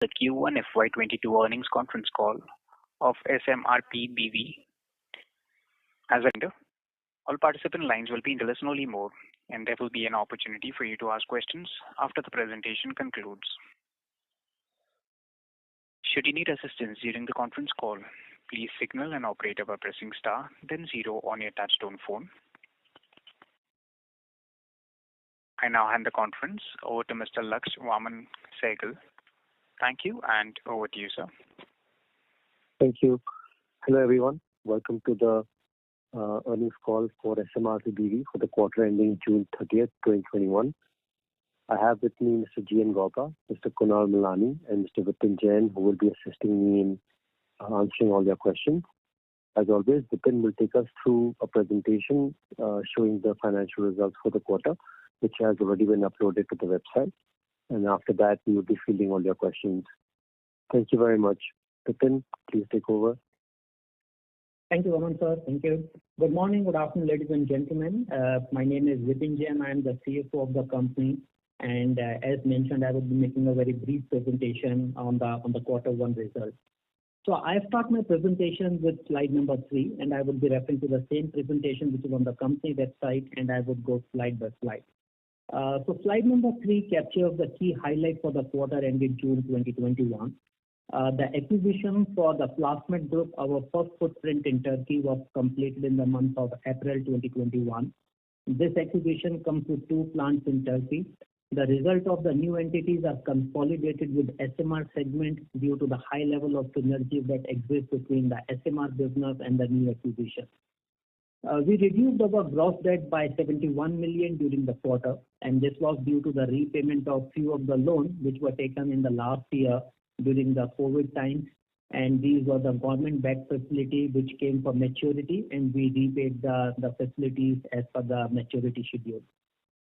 The Q1FY22 earnings conference call of SMRP BV. As a reminder, all participant lines will be in the listen-only mode, and there will be an opportunity for you to ask questions after the presentation concludes. Should you need assistance during the conference call, please signal an operator by pressing star, then 0 on your touchtone phone. I now hand the conference over to Mr. Laksh Vaman Sehgal. Thank you, and over to you, sir. Thank you. Hello, everyone. Welcome to the earnings call for SMRP BV for the quarter ending June 30th, 2021. I have with me Mr. G.N. Gauba, Mr. Kunal Milani, and Mr. Vipin Jain, who will be assisting me in answering all your questions. As always, Vipin will take us through a presentation showing the financial results for the quarter, which has already been uploaded to the website. And after that, we will be fielding all your questions. Thank you very much. Vipin, please take over. Thank you, Vaman sir. Thank you. Good morning, good afternoon, ladies and gentlemen. My name is Vipin Jain. I am the CFO of the company. And as mentioned, I will be making a very brief presentation on the quarter one results. So I start my presentation with slide number 3, and I will be referring to the same presentation which is on the company website, and I would go slide by slide. So slide number 3 captures the key highlights for the quarter ended June 2021. The acquisition for the Plasmid Group, our first footprint in Turkey, was completed in the month of April 2021. This acquisition comes with 2 plants in Turkey. The result of the new entities are consolidated with SMR segment due to the high level of synergy that exists between the SMR business and the new acquisition. We reduced our gross debt by 71 million during the quarter, and this was due to the repayment of few of the loans which were taken in the last year during the COVID times, and these were the government-backed facility which came for maturity, and we repaid the facilities as per the maturity schedule.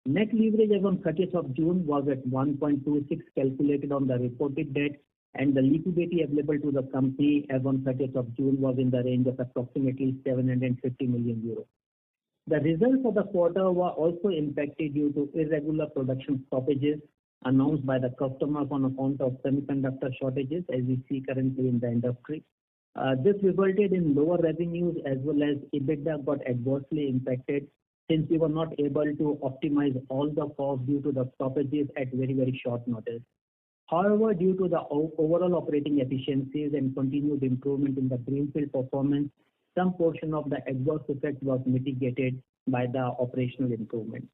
Net leverage as on 30th of June was at 1.26 calculated on the reported debt, and the liquidity available to the company as on 30th of June was in the range of approximately 750 million euros. The results for the quarter were also impacted due to irregular production stoppages announced by the customers on account of semiconductor shortages, as we see currently in the industry. This resulted in lower revenues as well as EBITDA got adversely impacted since we were not able to optimize all the costs due to the stoppages at very, very short notice. However, due to the overall operating efficiencies and continued improvement in the greenfield performance, some portion of the adverse effect was mitigated by the operational improvement.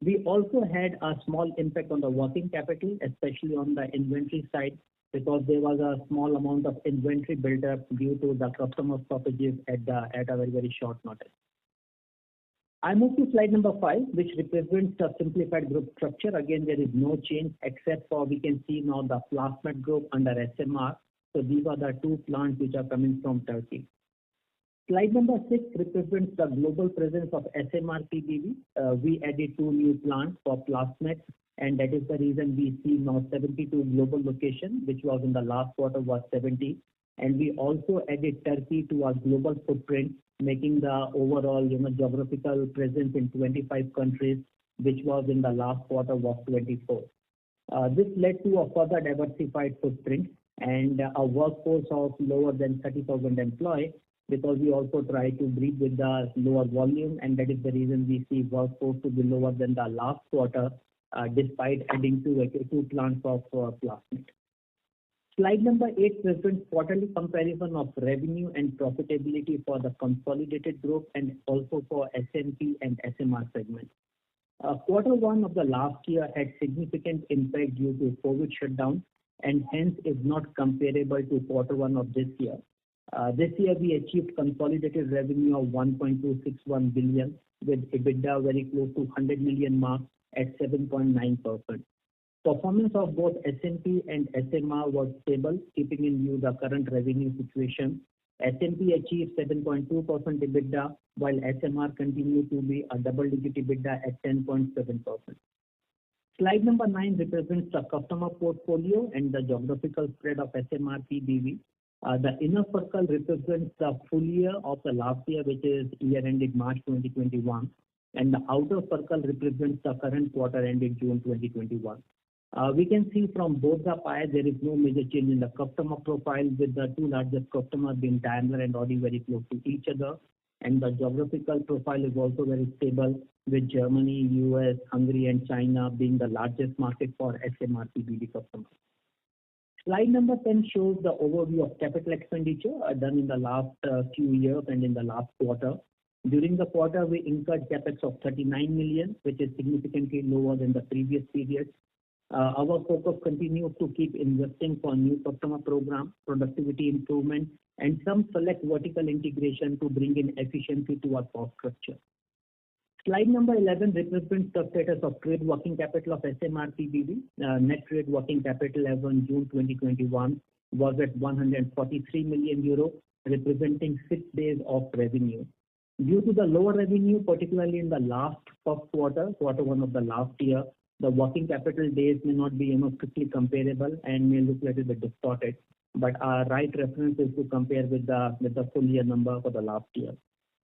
We also had a small impact on the working capital, especially on the inventory side, because there was a small amount of inventory build-up due to the customer stoppages at a very, very short notice. I move to slide number 5, which represents the simplified group structure. Again, there is no change except for we can see now the Plasmid Group under SMR. So these are the 2 plants which are coming from Turkey. Slide number 6 represents the global presence of SMRP BV. We added 2 new plants for Plasmid, and that is the reason we see now 72 global locations, which was in the last quarter was 70. And we also added Turkey to our global footprint, making the overall geographical presence in 25 countries, which was in the last quarter was 24. This led to a further diversified footprint and a workforce of lower than 30,000 employees, because we also try to breed with the lower volume, and that is the reason we see workforce to be lower than the last quarter, despite adding 2 plants of Plasmid. Slide number 8 presents quarterly comparison of revenue and profitability for the consolidated group and also for SMP and SMR segments. Quarter 1 of the last year had significant impact due to COVID shutdown and hence is not comparable to quarter 1 of this year. This year we achieved consolidated revenue of 1.261 billion with EBITDA very close to 100 million mark at 7.9%. Performance of both SMP and SMR was stable, keeping in view the current revenue situation. SMP achieved 7.2% EBITDA, while SMR continued to be a double-digit EBITDA at 10.7%. Slide number 9 represents the customer portfolio and the geographical spread of SMRP BV. The inner circle represents the full year of the last year, which is year ended March 2021, and the outer circle represents the current quarter ended June 2021. We can see from both the pies there is no major change in the customer profile, with the two largest customers being Daimler and Audi very close to each other. And the geographical profile is also very stable, with Germany, US, Hungary, and China being the largest market for SMRP BV customers. Slide number 10 shows the overview of capital expenditure done in the last few years and in the last quarter. During the quarter, we incurred capex of 39 million, which is significantly lower than the previous period. Our focus continues to keep investing for new customer programs, productivity improvement, and some select vertical integration to bring in efficiency to our cost structure. Slide number 11 represents the status of trade working capital of SMRP BV. Net trade working capital as on June 2021 was at 143 million euro, representing 6 days of revenue. Due to the lower revenue, particularly in the first quarter one of the last year, the working capital days may not be strictly comparable and may look a little bit distorted. But our right reference is to compare with the full year number for the last year.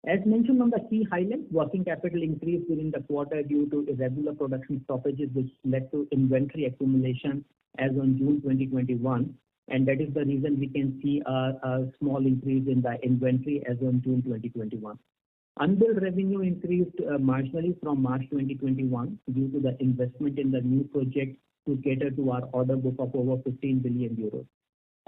As mentioned on the key highlights, working capital increased during the quarter due to irregular production stoppages, which led to inventory accumulation as on June 2021. And that is the reason we can see a small increase in the inventory as on June 2021. Unbilled revenue increased marginally from March 2021 due to the investment in the new project to cater to our order book of over 15 billion euros.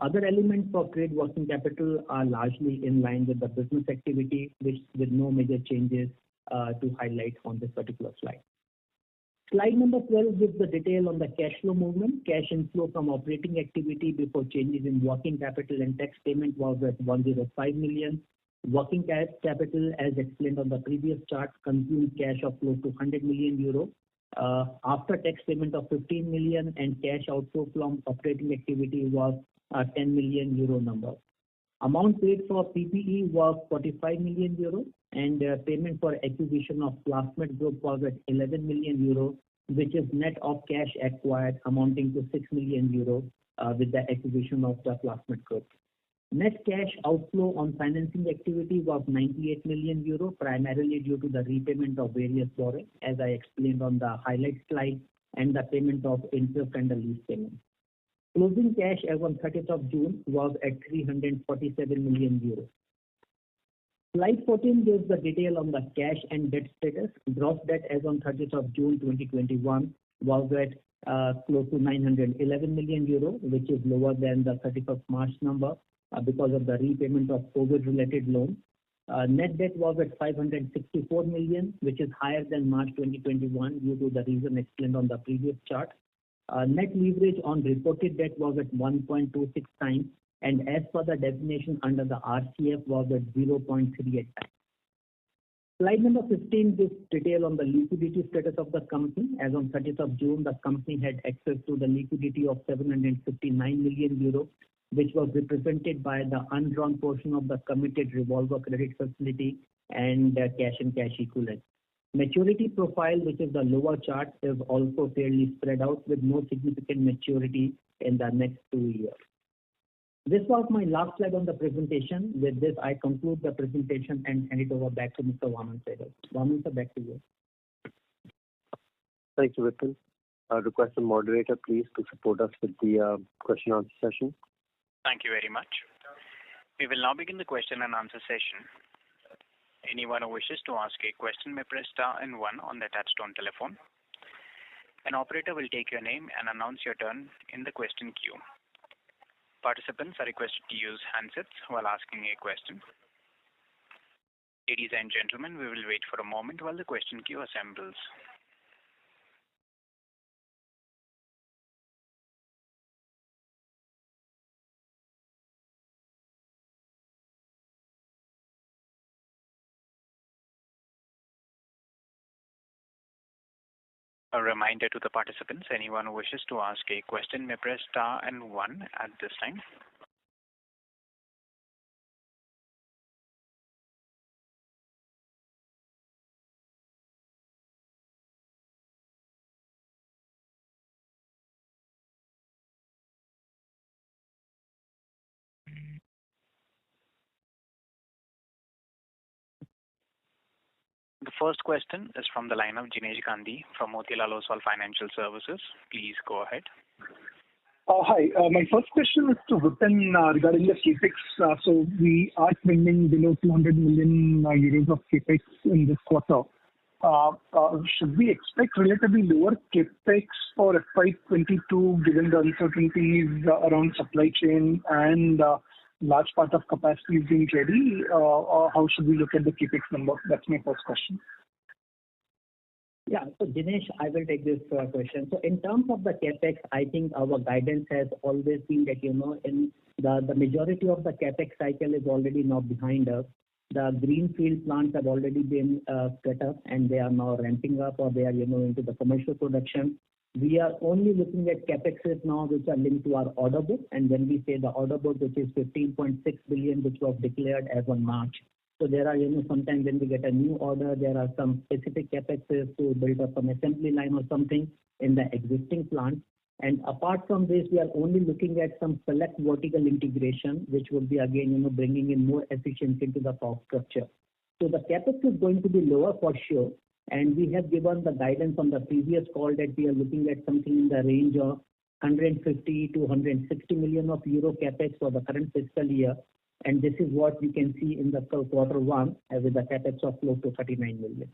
Other elements of trade working capital are largely in line with the business activity, with no major changes to highlight on this particular slide. Slide number 12 gives the detail on the cash flow movement. Cash inflow from operating activity before changes in working capital and tax payment was at 105 million. Working capital, as explained on the previous chart, consumed cash of close to 100 million euro. After tax payment of 15 million and cash outflow from operating activity was 10 million euro number. Amount paid for PPE was 45 million euro, and payment for acquisition of Plasmid Group was at 11 million euro, which is net of cash acquired amounting to 6 million euro with the acquisition of the Plasmid Group. Net cash outflow on financing activity was 98 million euro, primarily due to the repayment of various borrowings, as I explained on the highlight slide, and the payment of interest and the lease payment. Closing cash as on 30th of June was at 347 million euros. Slide 14 gives the detail on the cash and debt status. Gross debt as on 30th of June 2021 was at close to 911 million euro, which is lower than the 31st March number because of the repayment of COVID-related loans. Net debt was at 564 million, which is higher than March 2021 due to the reason explained on the previous chart. Net leverage on reported debt was at 1.26 times, and as per the definition under the RCF was at 0.38 times. Slide number 15 gives detail on the liquidity status of the company. As on 30th of June, the company had access to the liquidity of 759 million euros, which was represented by the undrawn portion of the committed revolver credit facility and cash and cash equivalents. Maturity profile, which is the lower chart, is also fairly spread out with no significant maturity in the next 2 years. This was my last slide on the presentation. With this, I conclude the presentation and hand it over back to Mr. Vaman Sehgal. Vaman, sir, back to you. Thank you, Vipin. I request the moderator, please, to support us with the question answer session. Thank you very much. We will now begin the question and answer session. Anyone who wishes to ask a question may press star and one on their touchtone telephone. An operator will take your name and announce your turn in the question queue. Participants are requested to use handsets while asking a question. Ladies and gentlemen, we will wait for a moment while the question queue assembles. A reminder to the participants, anyone who wishes to ask a question may press star and one at this time. The first question is from the line of Jinesh Gandhi from Motilal Oswal Financial Services. Please go ahead. Hi. My first question is to Vipin regarding the capex. So we are spending below 200 million euros of capex in this quarter. Should we expect relatively lower capex for FY22 given the uncertainties around supply chain and large part of capacity is being ready? Or how should we look at the capex number? That's my first question. Yeah. So Dinesh, I will take this question. So in terms of the capex, I think our guidance has always been that, in the majority of the capex cycle is already now behind us. The greenfield plants have already been set up and they are now ramping up or they are, into the commercial production. We are only looking at capexes now which are linked to our order book. And when we say the order book, which is 15.6 billion, which was declared as on March. So there are, sometimes when we get a new order, there are some specific capexes to build up an assembly line or something in the existing plant. And apart from this, we are only looking at some select vertical integration, which will be again, bringing in more efficiency into the cost structure. So the capex is going to be lower for sure. And we have given the guidance on the previous call that we are looking at something in the range of 150 to 160 million of euro capex for the current fiscal year. And this is what we can see in the quarter one with the capex of close to 39 million.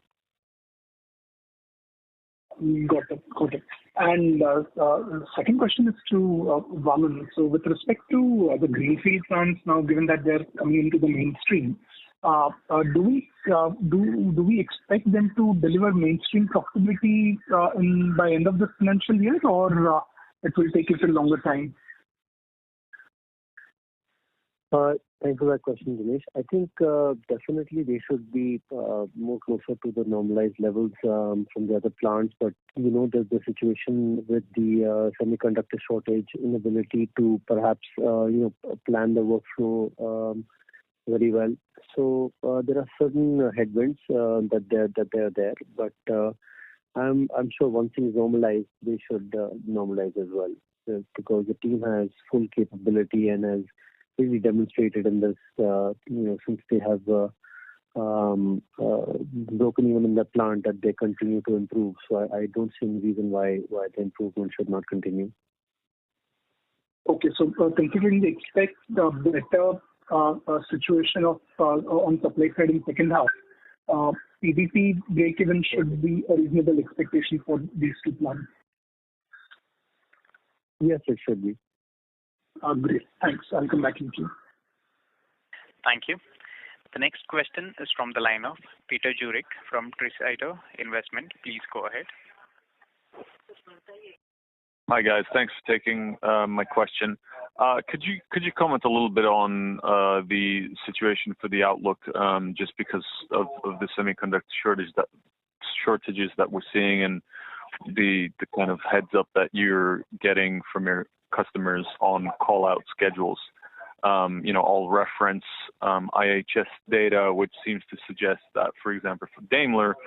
Got it. And second question is to Vaman. So with respect to the greenfield plants now, given that they're coming into the mainstream, do we expect them to deliver mainstream profitability by end of the financial year, or it will take a longer time? Thanks for that question, Dinesh. I think definitely they should be more closer to the normalized levels from the other plants. But there's the situation with the semiconductor shortage, inability to perhaps plan the workflow very well. So there are certain headwinds that they're there. But I'm sure once things normalize, they should normalize as well, because the team has full capability and has really demonstrated in this, since they have broken even in the plant, that they continue to improve. So I don't see any reason why the improvement should not continue. Okay, so considering they expect the better situation of on supply side in second half, PBT break-even should be a reasonable expectation for these two plants. Yes, it should be. Great. Thanks. I'll come back in queue. Thank you. The next question is from the line of Peter Jurek from Tresider Investment. Please go ahead. Hi guys, thanks for taking my question. Could you comment a little bit on the situation for the outlook, just because of the semiconductor shortages that we're seeing and the kind of heads up that you're getting from your customers on call-out schedules? I'll reference IHS data, which seems to suggest that, for example, for Daimler,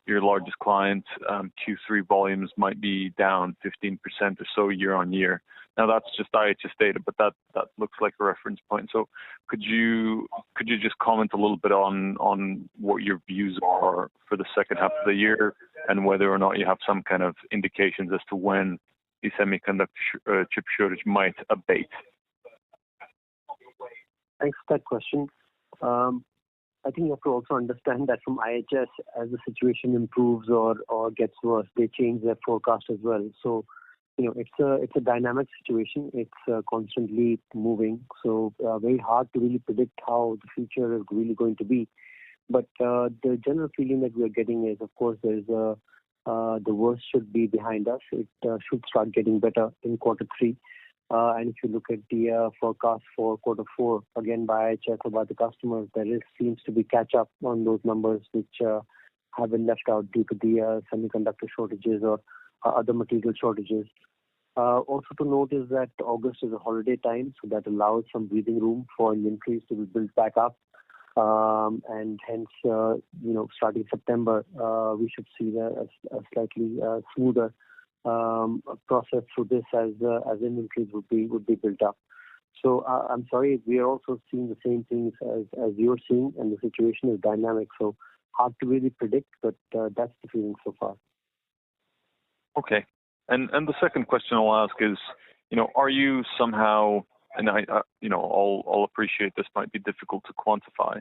your largest client, Q3 volumes might be down 15% or so year on year. Now that's just IHS data, but that looks like a reference point. So could you just comment a little bit on what your views are for the second half of the year and whether or not you have some kind of indications as to when the semiconductor chip shortage might abate? Thanks for that question. I think you have to also understand that from IHS, as the situation improves or gets worse, they change their forecast as well. So, it's a dynamic situation. It's constantly moving. So very hard to really predict how the future is really going to be. But the general feeling that we are getting is, of course, the worst should be behind us. It should start getting better in quarter three. And if you look at the forecast for quarter four, again by IHS about the customers, there seems to be catch up on those numbers which have been left out due to the semiconductor shortages or other material shortages. Also to note is that August is a holiday time, so that allows some breathing room for inventories to be built back up. And hence, starting September, we should see a slightly smoother process through this as inventories would be built up. So I'm sorry, we are also seeing the same things as you're seeing, and the situation is dynamic. So hard to really predict, but that's the feeling so far. Okay. And the second question I'll ask is, are you somehow, and I'll appreciate this might be difficult to quantify,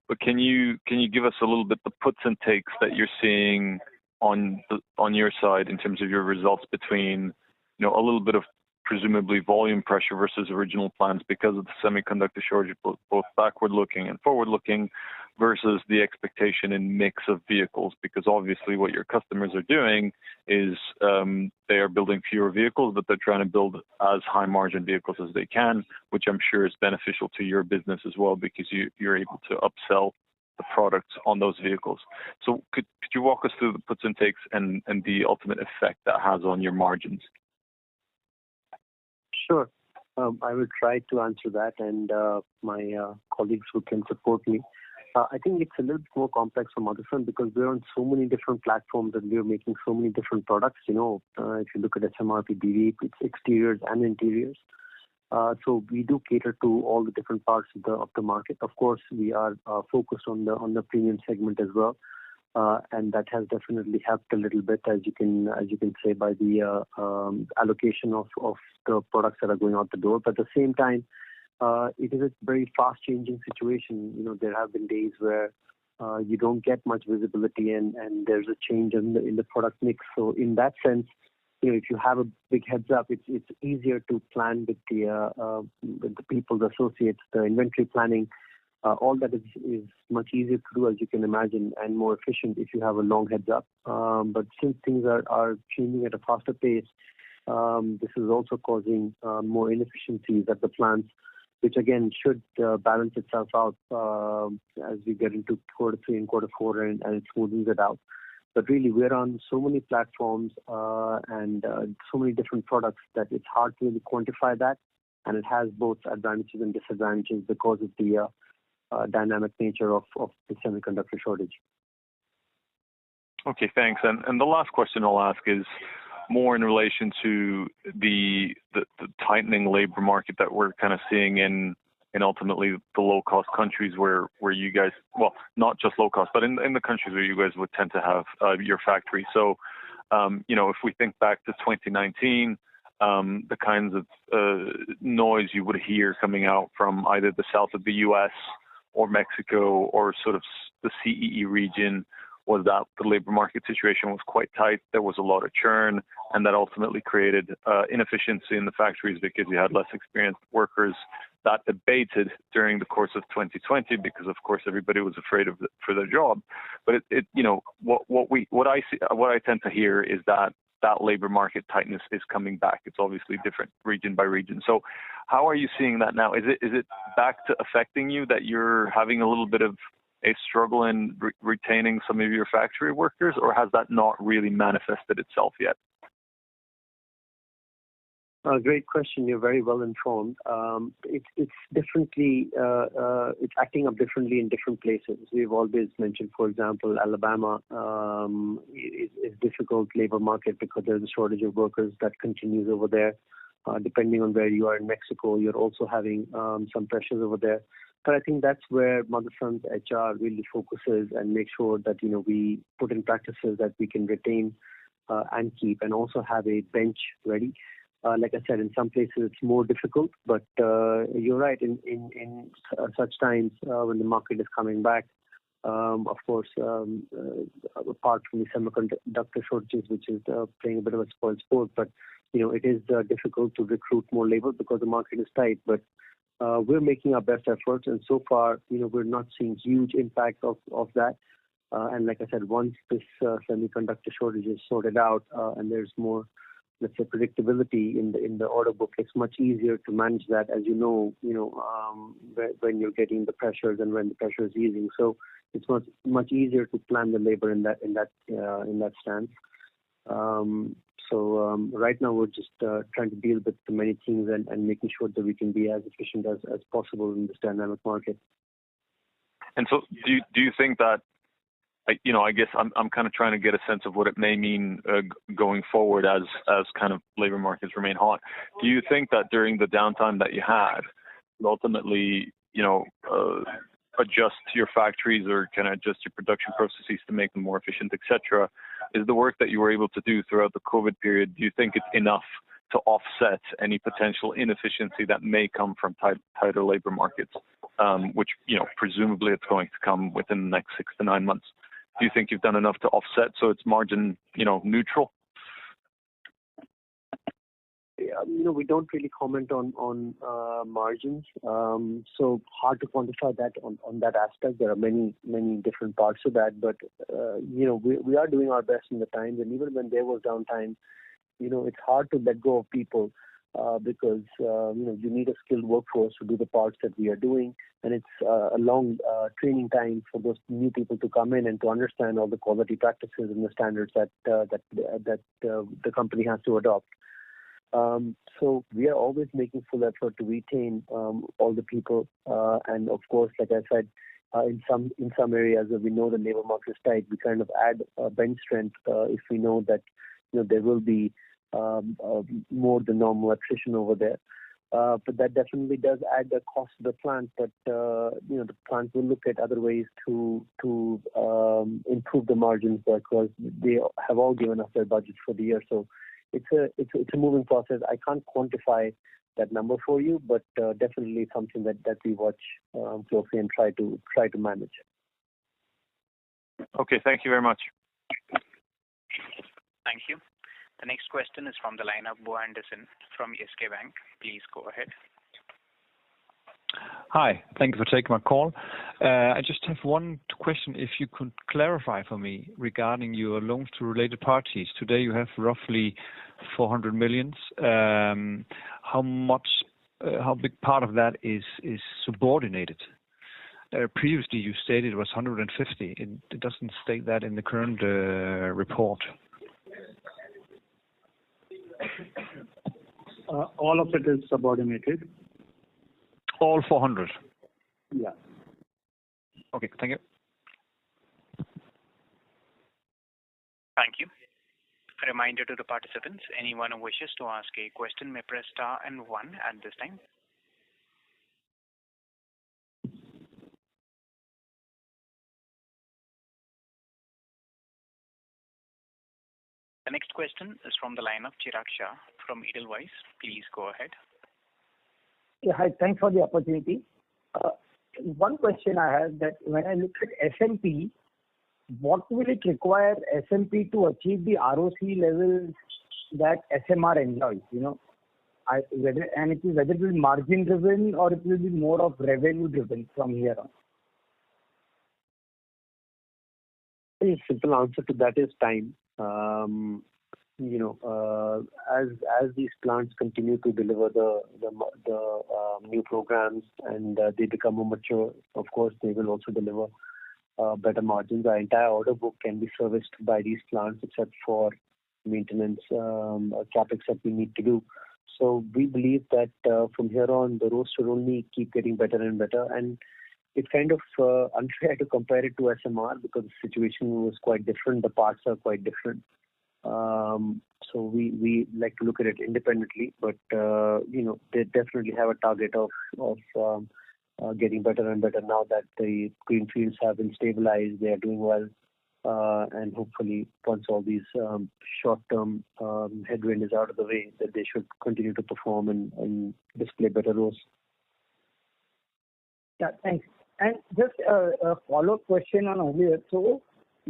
but can you give us a little bit the puts and takes that you're seeing on your side in terms of your results between, a little bit of presumably volume pressure versus original plans because of the semiconductor shortage, both backward-looking and forward-looking, versus the expectation in mix of vehicles? Because obviously what your customers are doing is they are building fewer vehicles, but they're trying to build as high-margin vehicles as they can, which I'm sure is beneficial to your business as well because you're able to upsell the products on those vehicles. So could you walk us through the puts and takes and the ultimate effect that has on your margins? Sure. I will try to answer that, and my colleagues who can support me. I think it's a little bit more complex for Motherson because we're on so many different platforms and we're making so many different products. If you look at SMRP BV, it's exteriors and interiors. So we do cater to all the different parts of the market. Of course, we are focused on the premium segment as well. And that has definitely helped a little bit, as you can say, by the allocation of the products that are going out the door. But at the same time, it is a very fast-changing situation. There have been days where you don't get much visibility, and there's a change in the product mix. So in that sense, if you have a big heads up, it's easier to plan with the people, the associates, the inventory planning. All that is much easier to do, as you can imagine, and more efficient if you have a long heads up. But since things are changing at a faster pace, this is also causing more inefficiencies at the plants, which again should balance itself out as we get into quarter 3 and quarter 4 and it smoothens it out. But really, we're on so many platforms and so many different products that it's hard to really quantify that, and it has both advantages and disadvantages because of the dynamic nature of the semiconductor shortage. Okay, thanks. And the last question I'll ask is more in relation to the tightening labor market that we're kind of seeing in ultimately the low-cost countries where you guys, well, not just low-cost, but in the countries where you guys would tend to have your factory. So, if we think back to 2019, the kinds of noise you would hear coming out from either the south of the U.S. or Mexico or sort of the CEE region was that the labor market situation was quite tight. There was a lot of churn, and that ultimately created inefficiency in the factories because you had less experienced workers. That abated during the course of 2020 because, of course, everybody was afraid for their job. But what I tend to hear is that labor market tightness is coming back. It's obviously different region by region. So how are you seeing that now? Is it back to affecting you that you're having a little bit of a struggle in retaining some of your factory workers, or has that not really manifested itself yet? Great question. You're very well informed. It's differently. It's acting up differently in different places. We've always mentioned, for example, Alabama is difficult labor market because there's a shortage of workers that continues over there. Depending on where you are in Mexico, you're also having some pressures over there. But I think that's where Motherson's HR really focuses and make sure that we put in practices that we can retain and keep, and also have a bench ready. Like I said, in some places it's more difficult, but you're right. In such times when the market is coming back, of course, apart from the semiconductor shortages, which is playing a bit of a spoil sport, but it is difficult to recruit more labor because the market is tight. But we're making our best efforts, and so far, we're not seeing huge impact of that. And like I said, once this semiconductor shortage is sorted out and there's more, let's say, predictability in the order book, it's much easier to manage that, as when you're getting the pressures and when the pressure is easing. So it's much easier to plan the labor in that stance. So right now we're just trying to deal with the many things and making sure that we can be as efficient as possible in this dynamic market. And so, do you think that? I guess I'm kind of trying to get a sense of what it may mean going forward as kind of labor markets remain hot. Do you think that during the downtime that you had, ultimately, adjust your factories or kind of adjust your production processes to make them more efficient, etc. Is the work that you were able to do throughout the COVID period, do you think it's enough to offset any potential inefficiency that may come from tighter labor markets, which, presumably it's going to come within the next 6 to 9 months? Do you think you've done enough to offset so it's margin, neutral? We don't really comment on margins, so hard to quantify that on that aspect. There are many different parts of that, but we are doing our best in the times, and even when there was downtime, it's hard to let go of people because you need a skilled workforce to do the parts that we are doing, and it's a long training time for those new people to come in and to understand all the quality practices and the standards that the company has to adopt. So we are always making full effort to retain all the people, and of course, like I said, in some areas where we know the labor market is tight, we kind of add bench strength if we know that there will be more than normal attrition over there. But that definitely does add the cost to the plant. But the plant will look at other ways to improve the margins because they have all given us their budget for the year. So it's a moving process. I can't quantify that number for you, but definitely something that we watch closely and try to manage. Okay, thank you very much. Thank you. The next question is from the line of Bo Anderson from SK Bank. Please go ahead. Hi, thank you for taking my call. I just have one question. If you could clarify for me regarding your loans to related parties. Today you have roughly 400 million. How big part of that is subordinated? Previously you stated it was 150. It doesn't state that in the current report. All of it is subordinated. All 400? Yeah. Okay, thank you. Thank you. A reminder to the participants, anyone who wishes to ask a question may press star and 1 at this time. The next question is from the line of Chirag Shah from Edelweiss. Please go ahead. Yeah, hi. Thanks for the opportunity. One question I have that when I look at SMP, what will it require SMP to achieve the ROC levels that SMR enjoys? Whether it will be margin driven or it will be more of revenue driven from here on. The simple answer to that is time. As these plants continue to deliver the new programs and they become more mature, of course they will also deliver better margins. Our entire order book can be serviced by these plants except for maintenance capex that we need to do. So we believe that from here on the roads should only keep getting better and better. And it's kind of unfair to compare it to SMR because the situation was quite different. The parts are quite different. So we like to look at it independently, but they definitely have a target of getting better and better now that the greenfields have been stabilized. They are doing well, and hopefully once all these short-term headwind is out of the way, that they should continue to perform and display better roads. Yeah, thanks. And just a follow-up question on earlier. So,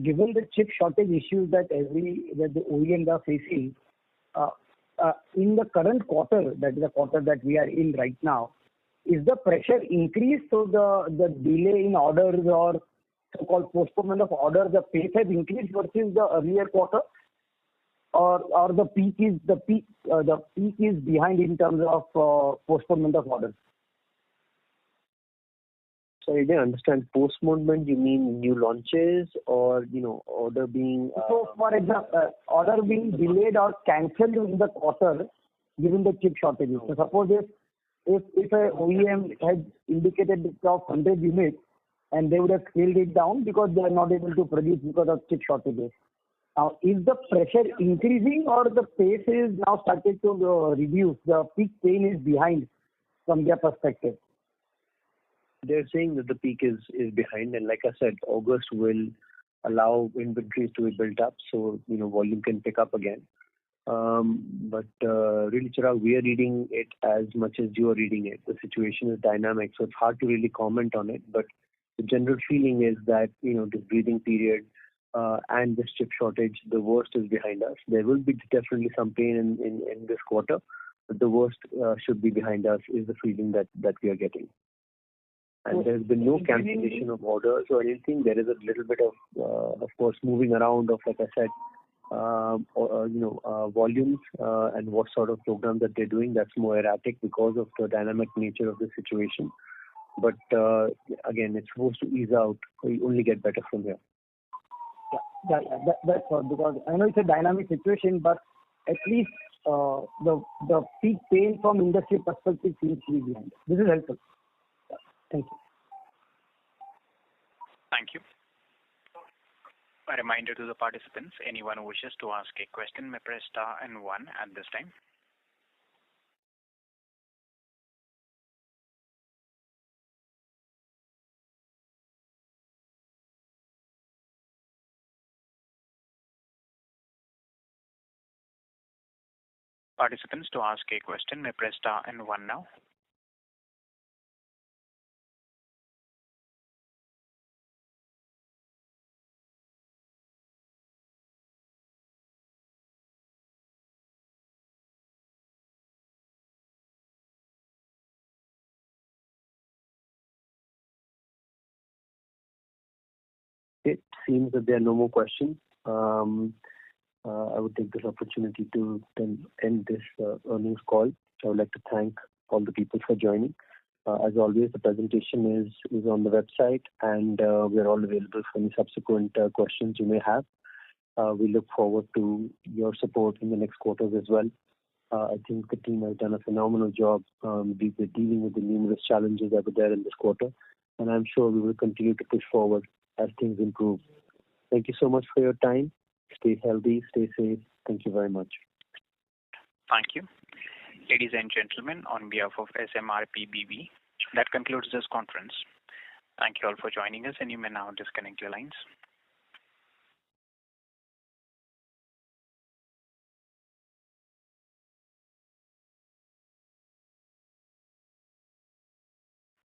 given the chip shortage issues that the OEMs are facing, in the current quarter, that is the quarter that we are in right now, is the pressure increased? So the delay in orders or so-called postponement of orders, the pace has increased versus the earlier quarter, or the peak is behind in terms of postponement of orders. So I didn't understand. Postponement, you mean new launches or, order being... So, for example, order being delayed or cancelled in the quarter given the chip shortages. So suppose if a OEM had indicated of 100 units and they would have scaled it down because they are not able to produce because of chip shortages. Now, is the pressure increasing or the pace is now started to reduce? The peak pain is behind from their perspective. they're saying that the peak is behind, and like I said, August will allow inventories to be built up, so volume can pick up again. But really, Chirag, we are reading it as much as you are reading it. The situation is dynamic, so it's hard to really comment on it. But the general feeling is that this breathing period and this chip shortage, the worst is behind us. There will be definitely some pain in this quarter, but the worst should be behind us is the feeling that we are getting. And there's been no cancellation of orders or anything. There is a little bit of course, moving around of, like I said, volumes and what sort of program that they're doing. That's more erratic because of the dynamic nature of the situation. But again, it's supposed to ease out. We only get better from here. That's all, because I know it's a dynamic situation, but at least the peak pain from industry perspective seems to be behind. This is helpful. Thank you. Thank you. A reminder to the participants, anyone who wishes to ask a question may press star and 1 at this time. Participants, to ask a question may press star and 1 now. It seems that there are no more questions. I would take this opportunity to then end this earnings call. I would like to thank all the people for joining. As always, the presentation is on the website, and we are all available for any subsequent questions you may have. We look forward to your support in the next quarters as well. I think the team has done a phenomenal job dealing with the numerous challenges that were there in this quarter, and I'm sure we will continue to push forward as things improve. Thank you so much for your time. Stay healthy, stay safe. Thank you very much. Thank you. Ladies and gentlemen, on behalf of SMRP BV, that concludes this conference. Thank you all for joining us, and you may now disconnect your lines.